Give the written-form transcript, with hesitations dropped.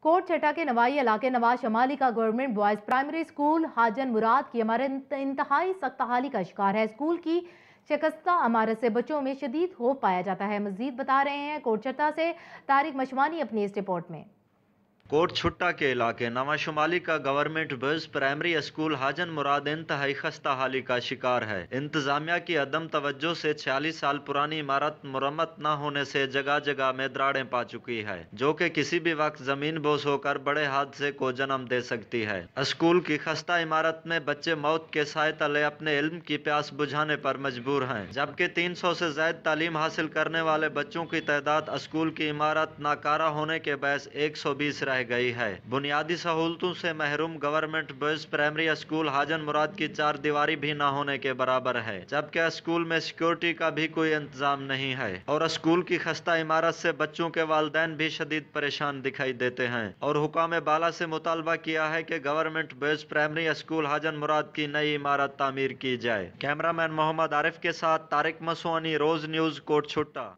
Coat छठा के नवाई इलाके नवाज शमाली का government boys primary school Hajin मुराद की इमारत इंतहाई सख्त हाली का शिकार है। स्कूल की शिकस्ता इमारत से बच्चों में शदीद खौफ पाया जाता है। मजीद बता रहे हैं कोट छठा से तारिक मशवानी अपनी इस रिपोर्ट में। कोट छुट्टा के इलाके नवा शुमाली का government boys primary school Hajin मुराद इंतहाई खस्ता हाली का शिकार है। इंतजामिया की अदम तवज्जो से 46 साल पुरानी इमारत मुरम्मत न होने से जगह जगह में दरारें पा चुकी है, जो कि किसी भी वक्त जमीन बोस होकर बड़े हादसे को जन्म दे सकती है। स्कूल की खस्ता इमारत में बच्चे मौत के साए तले अपने इल्म की प्यास बुझाने पर मजबूर हैं, जबकि 300 से ज्यादा तालीम हासिल करने वाले बच्चों की तादाद स्कूल की इमारत नाकारा होने के बहस 120 रह गई है। बुनियादी सहूलतों से महरूम government boys primary school Hajin मुराद की 4 दीवारी भी न होने के बराबर है, जबकि स्कूल में सिक्योरिटी का भी कोई इंतजाम नहीं है और स्कूल की खस्ता इमारत से बच्चों के वालिदैन भी शदीद परेशान दिखाई देते हैं और हुकाम बाला से मुतालबा किया है कि government boys primary school Hajin मुराद की नई इमारत तामीर की जाए। कैमरामैन मोहम्मद आरिफ के साथ तारिक मसवानी, रोज न्यूज, कोट छुट्टा।